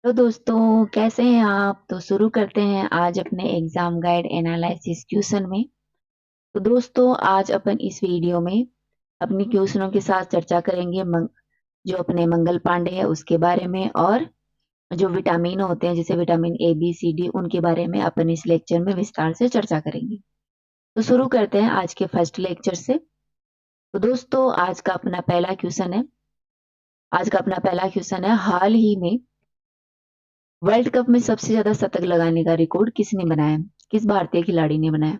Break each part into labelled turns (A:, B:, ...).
A: तो दोस्तों, कैसे हैं आप? तो शुरू करते हैं आज अपने एग्जाम गाइड एनालिसिस क्वेश्चन में। तो दोस्तों, आज अपन इस वीडियो में अपनी क्वेश्चनों के साथ चर्चा करेंगे जो अपने मंगल पांडे है उसके बारे में, और जो विटामिन होते हैं जैसे vitamin A B C D, उनके बारे में अपन इस लेक्चर में विस्तार से चर्चा करेंगे। तो शुरू करते हैं आज के फर्स्ट लेक्चर से। तो दोस्तों, आज का अपना पहला क्वेश्चन है, हाल ही में वर्ल्ड कप में सबसे ज्यादा शतक लगाने का रिकॉर्ड किसने बनाया? किस भारतीय खिलाड़ी ने बनाया?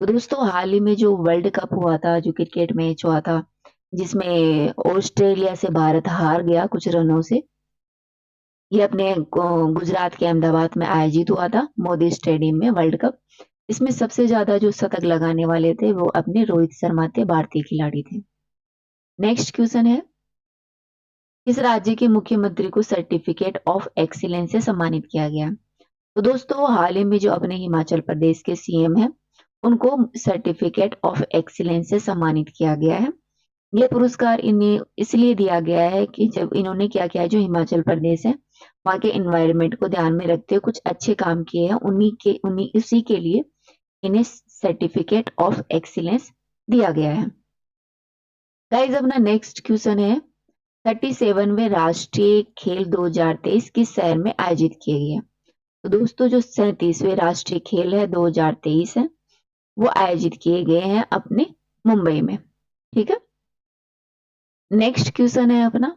A: तो दोस्तों, हाल ही में जो वर्ल्ड कप हुआ था, जो क्रिकेट मैच हुआ था, जिसमें ऑस्ट्रेलिया से भारत हार गया कुछ रनों से, ये अपने गुजरात के अहमदाबाद में आयोजित हुआ था, मोदी स्टेडियम में वर्ल्ड कप। इसमें सबसे ज्यादा जो शतक लगाने वाले थे वो अपने रोहित शर्मा थे, भारतीय खिलाड़ी थे। नेक्स्ट क्वेश्चन है, किस राज्य के मुख्यमंत्री को सर्टिफिकेट ऑफ एक्सीलेंस से सम्मानित किया गया? तो दोस्तों, हाल ही में जो अपने हिमाचल प्रदेश के सीएम हैं, उनको सर्टिफिकेट ऑफ एक्सीलेंस से सम्मानित किया गया है। यह पुरस्कार इन्हें इसलिए दिया गया है कि जब इन्होंने क्या किया है, जो हिमाचल प्रदेश है वहाँ के एनवायरनमेंट को ध्यान में रखते हुए कुछ अच्छे काम किए हैं, उन्हीं उसी के लिए इन्हें सर्टिफिकेट ऑफ एक्सीलेंस दिया गया है। गाइस, अपना नेक्स्ट क्वेश्चन है, 37वें राष्ट्रीय खेल 2023 किस शहर में आयोजित किए गए? तो दोस्तों, जो 37वें राष्ट्रीय खेल है 2023 है, वो आयोजित किए गए हैं अपने मुंबई में। ठीक है। नेक्स्ट क्वेश्चन है अपना,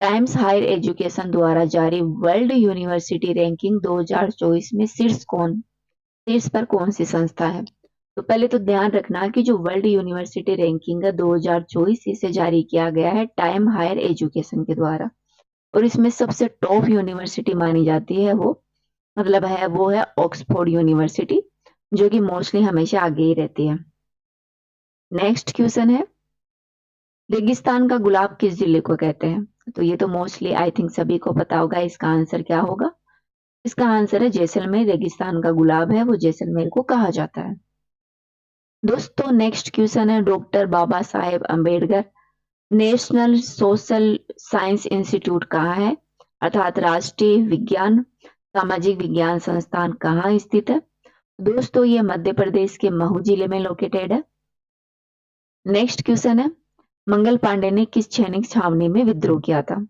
A: टाइम्स हायर एजुकेशन द्वारा जारी वर्ल्ड यूनिवर्सिटी रैंकिंग 2024 में शीर्ष पर कौन सी संस्था है? तो पहले तो ध्यान रखना कि जो वर्ल्ड यूनिवर्सिटी रैंकिंग है 2024, इसे जारी किया गया है टाइम हायर एजुकेशन के द्वारा, और इसमें सबसे टॉप यूनिवर्सिटी मानी जाती है वो है ऑक्सफोर्ड यूनिवर्सिटी, जो कि मोस्टली हमेशा आगे ही रहती है। नेक्स्ट क्वेश्चन है, रेगिस्तान का गुलाब किस जिले को कहते हैं? तो ये तो मोस्टली आई थिंक सभी को पता होगा, इसका आंसर क्या होगा? इसका आंसर है जैसलमेर। रेगिस्तान का गुलाब है वो जैसलमेर को कहा जाता है। दोस्तों, नेक्स्ट क्वेश्चन है, doctor Baba Saheb Ambedkar national social science institute कहाँ है? अर्थात राष्ट्रीय विज्ञान सामाजिक विज्ञान संस्थान कहाँ स्थित है? दोस्तों, ये मध्य प्रदेश के महू जिले में लोकेटेड है। नेक्स्ट क्वेश्चन है, मंगल पांडे ने किस सैनिक छावनी में विद्रोह किया था?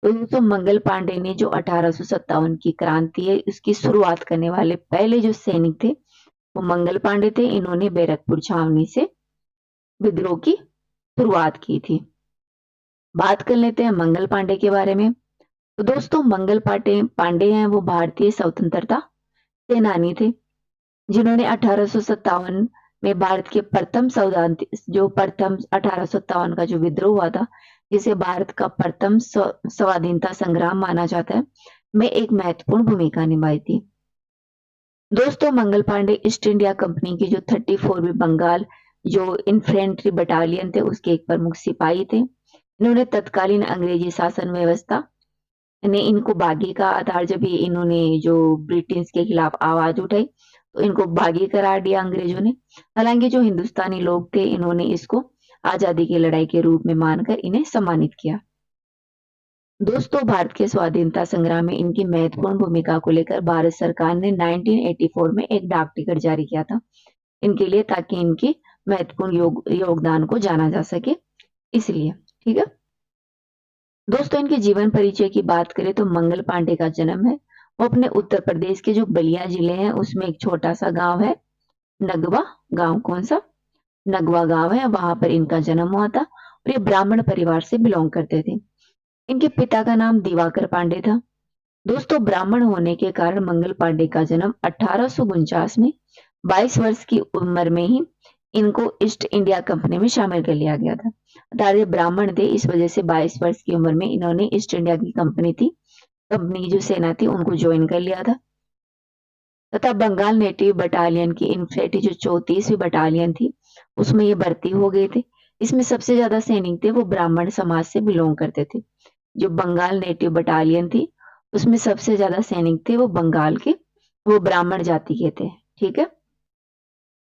A: तो दोस्तों, मंगल पांडे ने जो 1857 की क्रांति है उसकी शुरुआत करने वाले पहले जो सैनिक थे वो मंगल पांडे थे। इन्होंने बैरकपुर छावनी से विद्रोह की शुरुआत की थी। बात कर लेते हैं मंगल पांडे के बारे में। तो दोस्तों, मंगल पांडे हैं वो भारतीय स्वतंत्रता सेनानी थे, जिन्होंने 1857 में भारत के प्रथम जो प्रथम 1857 का जो विद्रोह हुआ था, जिसे भारत का प्रथम स्वाधीनता संग्राम माना जाता है, में एक महत्वपूर्ण भूमिका निभाई थी। दोस्तों, Mangal Pandey east India company की जो 34वीं बंगाल जो इन्फेंट्री बटालियन थे उसके एक प्रमुख सिपाही थे। इन्होंने तत्कालीन अंग्रेजी शासन व्यवस्था ने इनको बागी का आधार, जब ये इन्होंने जो ब्रिटिश के खिलाफ आवाज उठाई तो इनको बागी करार दिया अंग्रेजों ने। हालांकि जो हिंदुस्तानी लोग थे इन्होंने इसको आजादी की लड़ाई के रूप में मानकर इन्हें सम्मानित किया। दोस्तों, भारत के स्वाधीनता संग्राम में इनकी महत्वपूर्ण भूमिका को लेकर भारत सरकार ने 1984 में एक डाक टिकट जारी किया था इनके लिए, ताकि इनकी महत्वपूर्ण योगदान को जाना जा सके, इसलिए। ठीक है दोस्तों, इनके जीवन परिचय की बात करें तो मंगल पांडे का जन्म है वो अपने उत्तर प्रदेश के जो बलिया जिले हैं उसमें एक छोटा सा गांव है नगवा गांव। कौन सा? नगवा गांव है, वहां पर इनका जन्म हुआ था, और ये ब्राह्मण परिवार से बिलोंग करते थे। इनके पिता का नाम दिवाकर पांडे था। दोस्तों, ब्राह्मण होने के कारण मंगल पांडे का जन्म 1849 में 22 वर्ष की उम्र में ही इनको ईस्ट इंडिया कंपनी में शामिल कर लिया गया था। अर्थात ये ब्राह्मण थे, इस वजह से 22 वर्ष की उम्र में इन्होंने ईस्ट इंडिया की कंपनी की जो सेना थी उनको ज्वाइन कर लिया था। तथा बंगाल नेटिव बटालियन की इन्फेंट्री जो 34वीं बटालियन थी उसमें ये भर्ती हो गए थे। इसमें सबसे ज्यादा सैनिक थे वो ब्राह्मण समाज से बिलोंग करते थे। जो बंगाल नेटिव बटालियन थी उसमें सबसे ज्यादा सैनिक थे वो बंगाल के, वो ब्राह्मण जाति के थे। ठीक है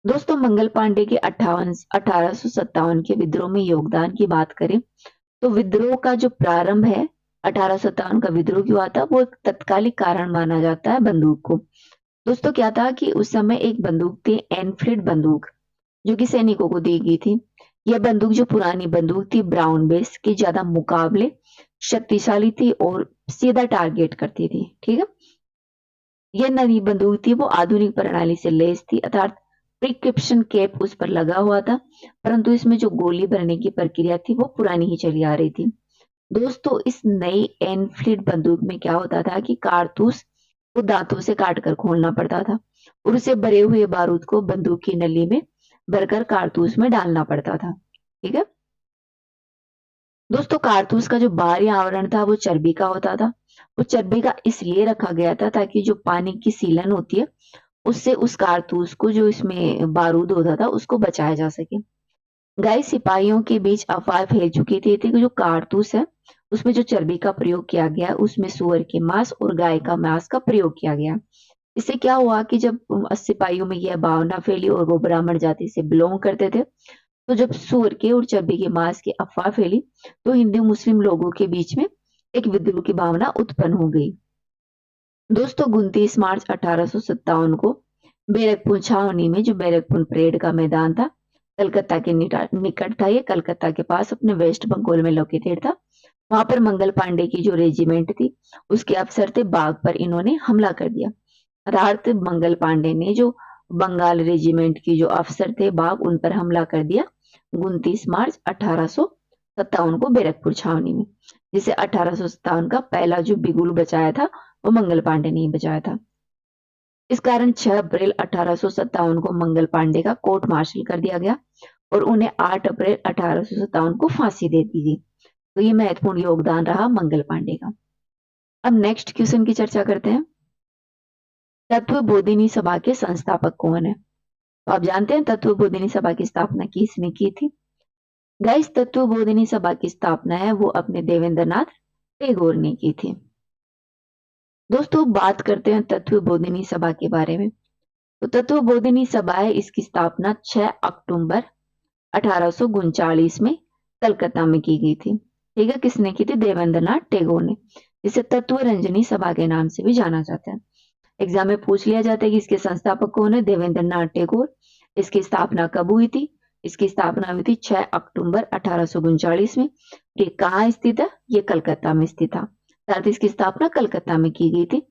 A: दोस्तों, मंगल पांडे के 1857 के विद्रोह में योगदान की बात करें तो विद्रोह का जो प्रारंभ है 1857 का विद्रोह हुआ था, वो एक तत्कालिक कारण माना जाता है बंदूक को। दोस्तों क्या था कि उस समय एक बंदूक थी एनफील्ड बंदूक, जो कि सैनिकों को दी गई थी। यह बंदूक जो पुरानी बंदूक थी ब्राउन बेस की ज्यादा मुकाबले शक्तिशाली थी और सीधा टारगेट करती थी। ठीक है, यह नई बंदूक थी वो आधुनिक प्रणाली से लैस थी, अर्थात प्रिक्रिप्शन कैप उस पर लगा हुआ था, परंतु इसमें जो गोली भरने की प्रक्रिया थी वो पुरानी ही चली आ रही थी। दोस्तों इस नई एनफील्ड बंदूक में क्या होता था कि कारतूस को दांतों से काट कर खोलना पड़ता था और उसे भरे हुए बारूद को बंदूक की नली में भरकर कारतूस में डालना पड़ता था। ठीक है दोस्तों, कारतूस का जो बाहरी आवरण था वो चर्बी का होता था। वो चर्बी का इसलिए रखा गया था ताकि जो पानी की सीलन होती है उससे उस कारतूस को, जो इसमें बारूद होता था, उसको बचाया जा सके। गाइस सिपाहियों के बीच अफवाह फैल चुकी थी कि जो कारतूस है उसमें जो चर्बी का प्रयोग किया गया उसमें सुअर के मांस और गाय का मांस का प्रयोग किया गया। इससे क्या हुआ कि जब सिपाहियों में यह भावना फैली और वो ब्राह्मण जाति से बिलोंग करते थे, तो जब सुअर के और चर्बी के मांस की अफवाह फैली तो हिंदू मुस्लिम लोगों के बीच में एक विद्रोह की भावना उत्पन्न हो गई। दोस्तों 29 मार्च 1857 को बैरकपुर छावनी में, जो बैरकपुर परेड का मैदान था, कलकत्ता के निकट था, ये कलकत्ता के पास अपने वेस्ट बंगाल में लोकेटेड था। वहां पर मंगल पांडे की जो रेजिमेंट थी उसके अफसर थे बाग पर इन्होंने हमला कर दिया। अर्थात मंगल पांडे ने जो बंगाल रेजिमेंट की जो अफसर थे बाग, उन पर हमला कर दिया 29 मार्च 1857 को बैरकपुर छावनी में, जिसे 1857 का पहला जो बिगुल बचाया था वो मंगल पांडे ने ही बचाया था। इस कारण 6 अप्रैल 1857 को मंगल पांडे का कोर्ट मार्शल कर दिया गया और उन्हें 8 अप्रैल 1857 को फांसी दे दी गई। तो ये महत्वपूर्ण योगदान रहा मंगल पांडे का। अब नेक्स्ट क्वेश्चन की चर्चा करते हैं। तत्व बोधिनी सभा के संस्थापक कौन है? तो आप जानते हैं तत्व बोधिनी सभा की स्थापना किसने की थी? गाइस तत्व बोधिनी सभा की स्थापना है वो अपने देवेंद्र नाथ टैगोर ने की थी। दोस्तों बात करते हैं तत्व बोधिनी सभा के बारे में। तो तत्व बोधिनी सभा है, इसकी स्थापना 6 अक्टूबर 1839 में कलकत्ता में की गई थी। ठीक है, किसने की थी? देवेंद्र नाथ टैगोर ने, जिसे तत्व रंजनी सभा के नाम से भी जाना जाता है। एग्जाम में पूछ लिया जाता है कि इसके संस्थापक कौन है? देवेंद्र नाथ टैगोर। इसकी स्थापना कब हुई थी? इसकी स्थापना हुई थी 6 अक्टूबर 1839 में। ये कहाँ स्थित है? ये कलकत्ता में स्थित था, साथ ही इसकी स्थापना कलकत्ता में की गई थी,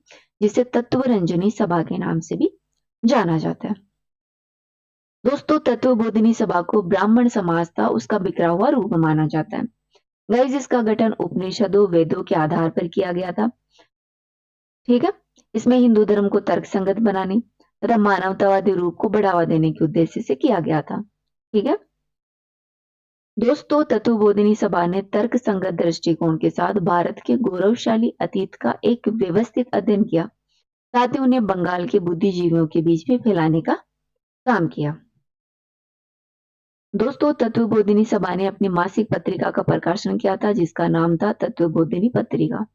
A: जिसे तत्व रंजनी सभा के नाम से भी जाना जाता है। दोस्तों तत्व बोधिनी सभा को ब्राह्मण समाज था उसका बिखरा हुआ रूप माना जाता है। गाइस इसका गठन उपनिषदों वेदों के आधार पर किया गया था। ठीक है, इसमें हिंदू धर्म को तर्क संगत बनाने तथा मानवतावादी रूप को बढ़ावा देने के उद्देश्य से किया गया था। ठीक है दोस्तों, तत्वबोधिनी सभा ने तर्क संगत दृष्टिकोण के साथ भारत के गौरवशाली अतीत का एक व्यवस्थित अध्ययन किया, साथ ही उन्हें बंगाल के बुद्धिजीवियों के बीच में फैलाने का काम किया। दोस्तों तत्वबोधिनी सभा ने अपनी मासिक पत्रिका का प्रकाशन किया था जिसका नाम था तत्वबोधिनी पत्रिका।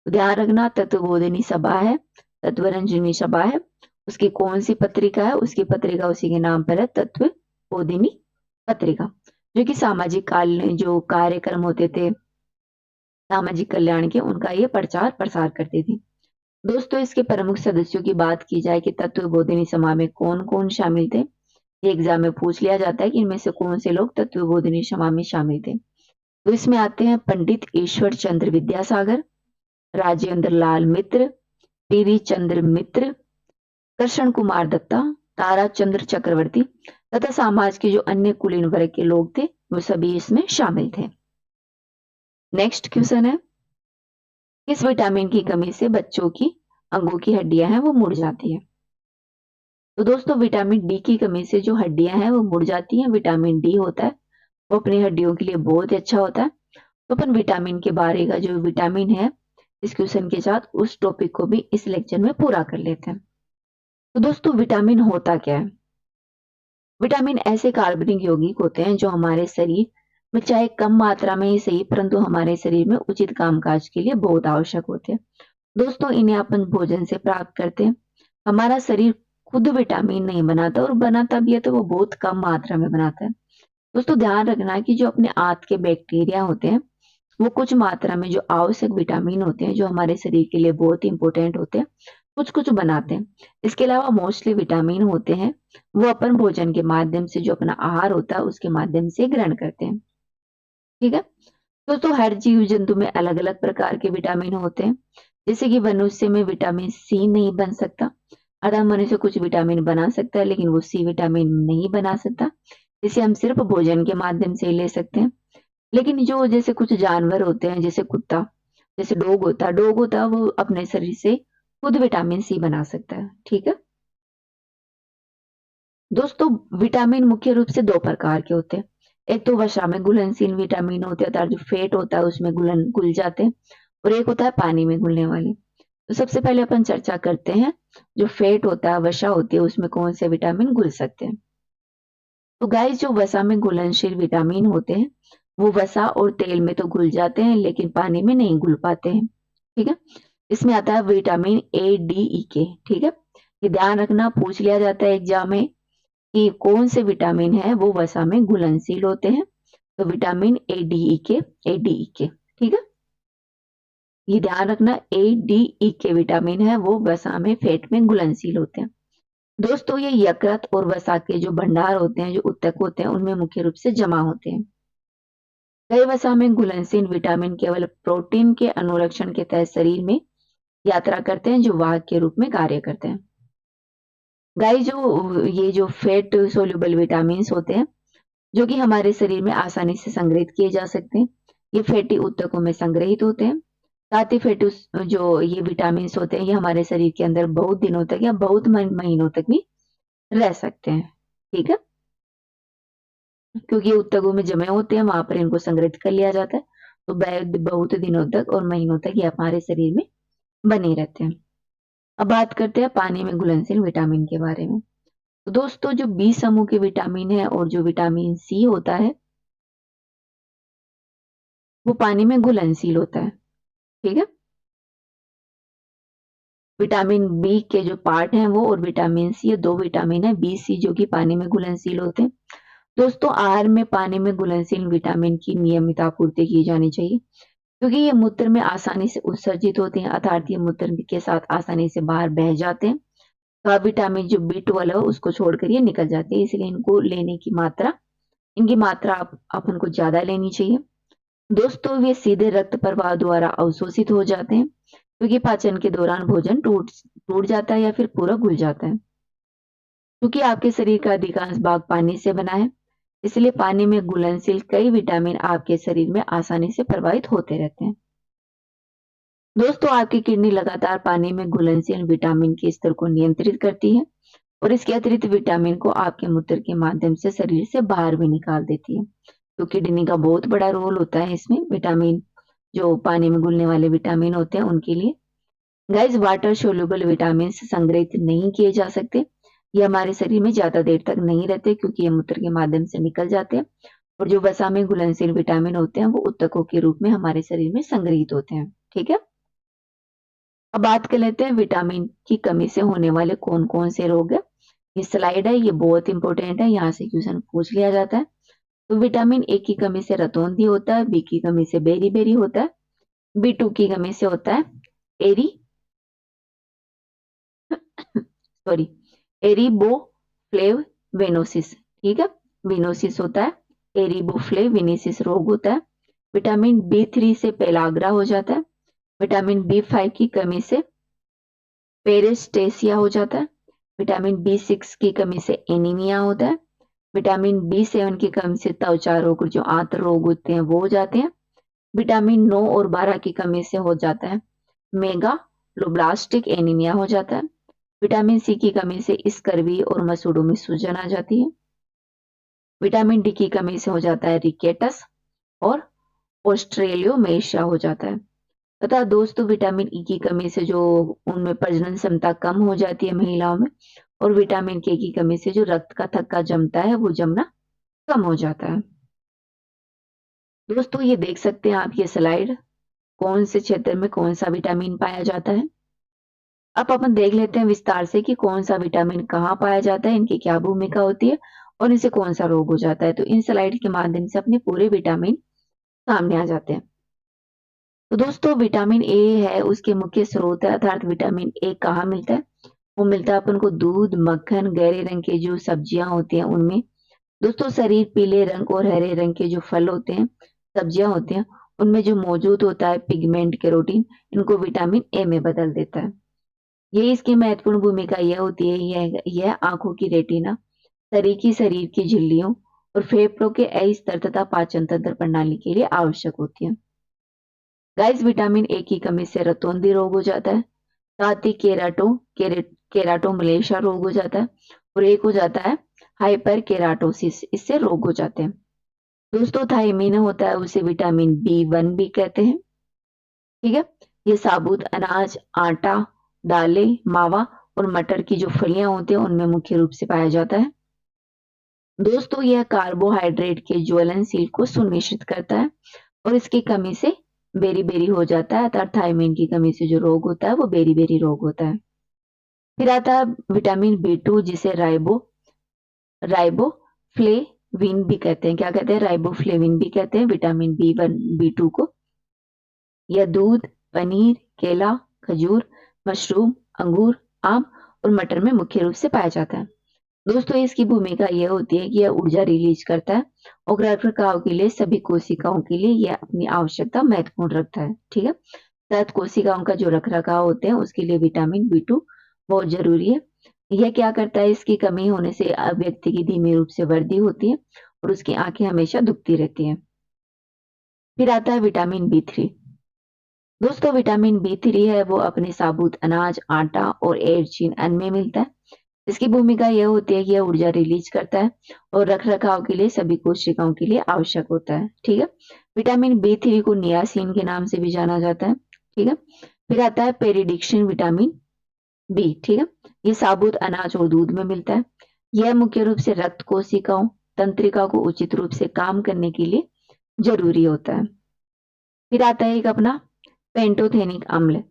A: तो ध्यान रखना तत्वबोधिनी सभा है, तत्वरंजनी सभा है, उसकी कौन सी पत्रिका है? उसकी पत्रिका उसी के नाम पर है, तत्वबोधिनी पत्रिका, जो कि सामाजिक जो कार्यक्रम होते थे सामाजिक कल्याण के, उनका ये प्रचार प्रसार करती थी। दोस्तों इसके प्रमुख सदस्यों की बात की जाए कि तत्वबोधिनी सभा में कौन कौन शामिल थे, ये एग्जाम में पूछ लिया जाता है कि इनमें से कौन से लोग तत्वबोधिनी सभा में शामिल थे। तो इसमें आते हैं पंडित ईश्वर चंद्र विद्यासागर, राजेंद्र लाल मित्र, पीवी चंद्र मित्र, कृष्ण कुमार दत्ता, तारा चंद्र चक्रवर्ती तथा समाज के जो अन्य कुलीन वर्ग के लोग थे वो सभी इसमें शामिल थे। नेक्स्ट क्वेश्चन है, किस विटामिन की कमी से बच्चों की अंगों की हड्डियां हैं वो मुड़ जाती है? तो दोस्तों विटामिन डी की कमी से जो हड्डियां हैं वो मुड़ जाती हैं। विटामिन डी होता है वो अपनी हड्डियों के लिए बहुत ही अच्छा होता है। तो अपन विटामिन के बारे का जो विटामिन है इस क्वेश्चन के साथ उस टॉपिक को भी इस लेक्चर में पूरा कर लेते हैं। तो दोस्तों विटामिन होता क्या है? विटामिन ऐसे कार्बनिक यौगिक होते हैं जो हमारे शरीर में चाहे कम मात्रा में ही सही परंतु हमारे शरीर में उचित कामकाज के लिए बहुत आवश्यक होते हैं। दोस्तों इन्हें अपन भोजन से प्राप्त करते हैं। हमारा शरीर खुद विटामिन नहीं बनाता और बनाता भी है तो वो बहुत कम मात्रा में बनाता है। दोस्तों ध्यान रखना है कि जो अपने आंत के बैक्टीरिया होते हैं वो कुछ मात्रा में जो आवश्यक विटामिन होते हैं, जो हमारे शरीर के लिए बहुत इंपॉर्टेंट होते हैं, कुछ कुछ बनाते हैं। इसके अलावा मोस्टली विटामिन होते हैं वो अपन भोजन के माध्यम से, जो अपना आहार होता है उसके माध्यम से ग्रहण करते हैं। ठीक है। तो हर जीव जंतु में अलग अलग प्रकार के विटामिन होते हैं। जैसे कि मनुष्य में विटामिन सी नहीं बन सकता, अतः मनुष्य कुछ विटामिन बना सकता है लेकिन वो सी विटामिन नहीं बना सकता, इसे हम सिर्फ भोजन के माध्यम से ही ले सकते हैं। लेकिन जो जैसे कुछ जानवर होते हैं, जैसे कुत्ता, जैसे डॉग होता है, वो अपने शरीर से खुद विटामिन सी बना सकता है। ठीक है दोस्तों, विटामिन मुख्य रूप से दो प्रकार के होते हैं। एक तो वसा में घुलनशील विटामिन होते हैं, अर्थात जो फैट होता है उसमें घुल जाते हैं, और एक होता है पानी में घुलने वाले। तो सबसे पहले अपन चर्चा करते हैं, जो फैट होता है, वसा होती है, उसमें कौन से विटामिन घुल सकते हैं। तो गाइस, जो वसा में घुलनशील विटामिन होते हैं वो वसा और तेल में तो घुल जाते हैं लेकिन पानी में नहीं घुल पाते हैं। ठीक है। इसमें आता है विटामिन ए, डी, ई के। ठीक है। ये ध्यान रखना, पूछ लिया जाता है एग्जाम में कि कौन से विटामिन है वो वसा में घुलनशील होते हैं। तो विटामिन ए, डी, ई के, ए, डी, ई के। ठीक है। ये ध्यान रखना, ए, डी, ई के विटामिन है वो वसा में फैट में घुलनशील होते हैं। दोस्तों, ये यकृत और वसा के जो भंडार होते हैं, जो उत्तक होते हैं, उनमें मुख्य रूप से जमा होते हैं। कई वसा में घुलनशील विटामिन केवल प्रोटीन के अनुरक्षण के तहत शरीर में यात्रा करते हैं, जो वाहक के रूप में कार्य करते हैं। गाइस, जो ये जो फैट सोल्यूबल विटामिन होते हैं, जो कि हमारे शरीर में आसानी से संग्रहित किए जा सकते हैं, ये फैटी ऊतकों में संग्रहित होते हैं। साथ ही फैटी जो ये विटामिन होते हैं, ये हमारे शरीर के अंदर बहुत दिनों तक या बहुत महीनों तक भी रह सकते हैं। ठीक है। क्योंकि ये ऊतकों में जमे होते हैं, वहां पर इनको संग्रहित कर लिया जाता है, तो बहुत दिनों तक और महीनों तक ये हमारे शरीर में बने रहते हैं। अब बात करते हैं पानी में घुलनशील विटामिन के बारे में। तो दोस्तों, जो बी समूह के विटामिन है और जो विटामिन सी होता है वो पानी में घुलनशील होता है। ठीक है। विटामिन बी के जो पार्ट हैं वो और विटामिन सी, ये दो विटामिन है बी सी, जो कि पानी में घुलनशील होते हैं। दोस्तों, आहार में पानी में घुलनशील विटामिन की नियमित आपूर्ति की जानी चाहिए, क्योंकि ये मूत्र में आसानी से उत्सर्जित होते हैं, अर्थात ये मूत्र के साथ आसानी से बाहर बह जाते हैं। तो विटामिन जो B12 है उसको छोड़कर ये निकल जाते हैं, इसलिए इनको लेने की मात्रा, इनकी मात्रा अपन को ज्यादा लेनी चाहिए। दोस्तों, वे सीधे रक्त प्रवाह द्वारा अवशोषित हो जाते हैं, क्योंकि पाचन के दौरान भोजन टूट टूट जाता है या फिर पूरा घुल जाता है। क्योंकि आपके शरीर का अधिकांश भाग पानी से बना है, इसलिए पानी में घुलनशील कई विटामिन आपके शरीर में आसानी से प्रवाहित होते रहते हैं। दोस्तों, आपकी किडनी लगातार पानी में घुलनशील विटामिन के स्तर को नियंत्रित करती है, और इसके अतिरिक्त विटामिन को आपके मूत्र के माध्यम से शरीर से बाहर भी निकाल देती है। तो किडनी का बहुत बड़ा रोल होता है इसमें, विटामिन जो पानी में घुलने वाले विटामिन होते हैं उनके लिए। गाइस, वाटर सोल्यूबल विटामिन संग्रहित नहीं किए जा सकते, ये हमारे शरीर में ज्यादा देर तक नहीं रहते, क्योंकि ये मूत्र के माध्यम से निकल जाते हैं। और जो वसा में घुलनशील विटामिन होते हैं वो उत्तकों के रूप में हमारे शरीर में संग्रहित होते हैं। ठीक है। अब बात कर लेते हैं विटामिन की कमी से होने वाले कौन कौन से रोग है। ये स्लाइड है, ये बहुत इंपॉर्टेंट है, यहाँ से क्वेश्चन पूछ लिया जाता है। तो विटामिन ए की कमी से रतौंधी होता है, बी की कमी से बेरी बेरी होता है, B2 की कमी से होता है एरी सॉरी एरिबोफ्लेव वेनोसिस। ठीक है। वेनोसिस होता है, एरिबोफ्लेव वेनेसिस रोग होता है। विटामिन B3 से पेलाग्रा हो जाता है। विटामिन B5 की कमी से पेरिस्टेसिया हो जाता है। विटामिन B6 की कमी से एनीमिया होता है। विटामिन B7 की कमी से त्वचा रोग, जो आंत रोग होते हैं, वो हो जाते हैं। विटामिन 9 और 12 की कमी से हो जाता है मेगालोब्लास्टिक एनीमिया हो जाता है। विटामिन सी की कमी से स्कर्वी और मसूड़ों में सूजन आ जाती है। विटामिन डी की कमी से हो जाता है रिकेटस और ऑस्ट्रेलियोमेशिया हो जाता है। तथा दोस्तों, विटामिन ई की कमी से जो उनमें प्रजनन क्षमता कम हो जाती है महिलाओं में, और विटामिन के की कमी से जो रक्त का थक्का जमता है वो जमना कम हो जाता है। दोस्तों, ये देख सकते हैं आप ये स्लाइड, कौन से क्षेत्र में कौन सा विटामिन पाया जाता है। अब अपन देख लेते हैं विस्तार से कि कौन सा विटामिन कहाँ पाया जाता है, इनकी क्या भूमिका होती है और इनसे कौन सा रोग हो जाता है। तो इन स्लाइड के माध्यम से अपने पूरे विटामिन सामने आ जाते हैं। तो दोस्तों विटामिन ए है उसके मुख्य स्रोत है, अर्थात विटामिन ए कहाँ मिलता है? वो मिलता है अपन को दूध, मक्खन, गहरे रंग के जो सब्जियां होती हैं उनमें। दोस्तों शरीर पीले रंग और हरे रंग के जो फल होते हैं, सब्जियां होती हैं, उनमें जो मौजूद होता है पिगमेंट, कैरोटीन, इनको विटामिन ए में बदल देता है। ये इसकी महत्वपूर्ण भूमिका यह होती है, यह आंखों की रेटिना, शरीर की झिल्लियों और फेफड़ों के अस्तर तथा पाचन तंत्र प्रणाली के लिए आवश्यक होती है। गाइस, विटामिन ए की कमी से रतौंधी रोग हो जाता है, साथ ही केराटोमलेशिया रोग हो जाता है, और एक हो जाता है हाइपर केराटोसिस, इससे रोग हो जाते हैं। दोस्तों थायमीन होता है, उसे विटामिन बी1 भी कहते हैं। ठीक है, ये साबुत अनाज, आटा, दालें, मावा और मटर की जो फलियां होती हैं उनमें मुख्य रूप से पाया जाता है। दोस्तों यह कार्बोहाइड्रेट के ज्वलनशील को सुनिश्चित करता है, और इसकी कमी से बेरी बेरी हो जाता है, अर्थात थायमीन की कमी से जो रोग होता है वो बेरी बेरी रोग होता है। फिर आता है विटामिन बी2, जिसे राइबोफ्लेविन भी कहते हैं। क्या कहते हैं? राइबोफ्लेविन भी कहते हैं विटामिन बी1 बी2 को। यह दूध, पनीर, केला, खजूर, मशरूम, अंगूर, आम और मटर में मुख्य रूप से पाया जाता है। दोस्तों इसकी भूमिका यह होती है कि यह ऊर्जा रिलीज करता है, और रख रखाव के लिए सभी कोशिकाओं के लिए यह अपनी आवश्यकता महत्वपूर्ण रखता है। ठीक है, तत् कोशिकाओं का जो रख रखाव होते हैं उसके लिए विटामिन बी2 बहुत जरूरी है। यह क्या करता है? इसकी कमी होने से व्यक्ति की धीमे रूप से वृद्धि होती है और उसकी आंखें हमेशा दुखती रहती हैं। फिर आता है विटामिन बी3। दोस्तों विटामिन बी3 है वो अपने साबुत अनाज, आटा और एयरचीन अन्न में मिलता है। इसकी भूमिका यह होती है कि यह ऊर्जा रिलीज करता है और रख रखाव के लिए सभी कोशिकाओं के लिए आवश्यक होता है। ठीक है, विटामिन बी3 को नियासिन के नाम से भी जाना जाता है। ठीक है, फिर आता है पेरिडिक्शन विटामिन बी। ठीक है, ये साबुत अनाज और दूध में मिलता है। यह मुख्य रूप से रक्त कोशिकाओं, तंत्रिका को उचित रूप से काम करने के लिए जरूरी होता है। फिर आता है एक अपना पेंटोथेनिक अम्ल।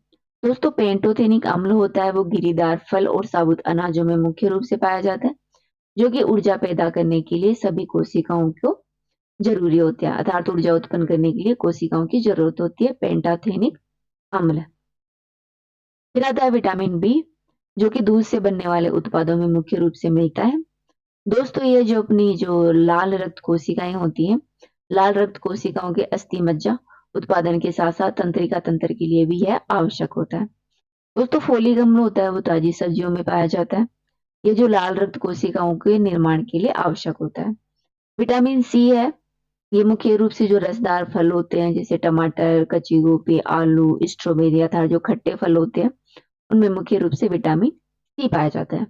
A: दोस्तों पेंटोथेनिक अम्ल होता है वो गिरीदार फल और साबुत अनाजों में मुख्य रूप से पाया जाता है, जो कि ऊर्जा पैदा करने के लिए सभी कोशिकाओं को जरूरी होते हैं, अर्थात ऊर्जा उत्पन्न करने के लिए कोशिकाओं की जरूरत होती है पेंटाथेनिक अम्ल। फिर आता है विटामिन बी, जो कि दूध से बनने वाले उत्पादों में मुख्य रूप से मिलता है। दोस्तों ये जो अपनी जो लाल रक्त कोशिकाएं होती हैं, लाल रक्त कोशिकाओं के अस्थि मज्जा उत्पादन के साथ साथ तंत्रिका तंत्र के लिए भी यह आवश्यक होता है। दोस्तों फोलिक अम्ल होता है वो ताजी सब्जियों में पाया जाता है। ये जो लाल रक्त कोशिकाओं के निर्माण के लिए आवश्यक होता है। विटामिन सी है, ये मुख्य रूप से जो रसदार फल होते हैं जैसे टमाटर, कच्ची गोभी, आलू, स्ट्रॉबेरी अर्थात जो खट्टे फल होते हैं उनमें मुख्य रूप से विटामिन सी पाया जाता है।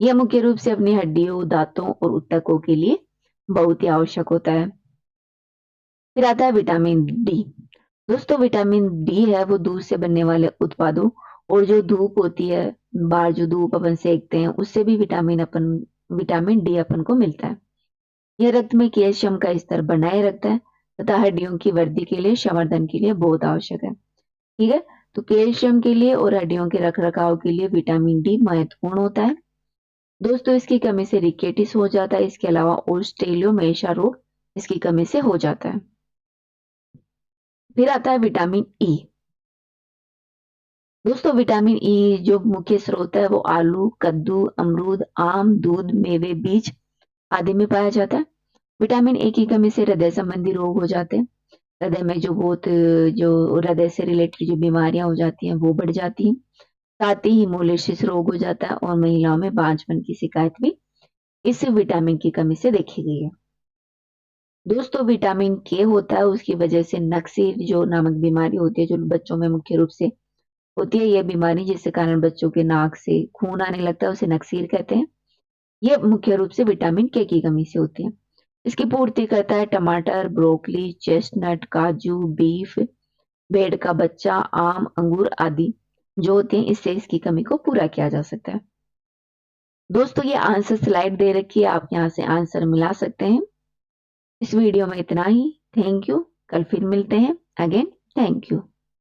A: यह मुख्य रूप से अपनी हड्डियों, दांतों और ऊतकों के लिए बहुत ही आवश्यक होता है। फिर आता है विटामिन डी। दोस्तों विटामिन डी है वो दूध से बनने वाले उत्पादों और जो धूप होती है, बाहर जो धूप अपन सेकते हैं उससे भी विटामिन डी अपन को मिलता है। यह रक्त में कैल्शियम का स्तर बनाए रखता है तथा हड्डियों की वृद्धि के लिए, संवर्धन के लिए बहुत आवश्यक है। ठीक है, तो कैल्शियम के लिए और हड्डियों के रख रखाव के लिए विटामिन डी महत्वपूर्ण होता है। दोस्तों इसकी कमी से रिकेटिस हो जाता है, इसके अलावा ओस्टेलियोमेलाइया रोग इसकी कमी से हो जाता है। फिर आता है विटामिन ई। दोस्तों विटामिन ई जो मुख्य स्रोत है वो आलू, कद्दू, अमरूद, आम, दूध, मेवे, बीज आदि में पाया जाता है। विटामिन ए की कमी से हृदय संबंधी रोग हो जाते हैं। हृदय में जो हृदय से रिलेटेड जो बीमारियां हो जाती हैं वो बढ़ जाती हैं। साथ ही हिमोलिसिस रोग हो जाता है और महिलाओं में बांझपन की शिकायत भी इस विटामिन की कमी से देखी गई है। दोस्तों विटामिन के होता है उसकी वजह से नक्सीर जो नामक बीमारी होती है जो बच्चों में मुख्य रूप से होती है, यह बीमारी जिसके कारण बच्चों के नाक से खून आने लगता है उसे नक्सीर कहते हैं। यह मुख्य रूप से विटामिन के की कमी से होती है। इसकी पूर्ति करता है टमाटर, ब्रोकली, चेस्टनट, काजू, बीफ, भेड़ का बच्चा, आम, अंगूर आदि जो होते हैं, इससे इसकी कमी को पूरा किया जा सकता है। दोस्तों ये आंसर स्लाइड दे रखी है, आप यहाँ से आंसर मिला सकते हैं। इस वीडियो में इतना ही। Thank you. कल फिर मिलते हैं अगेन। Thank you.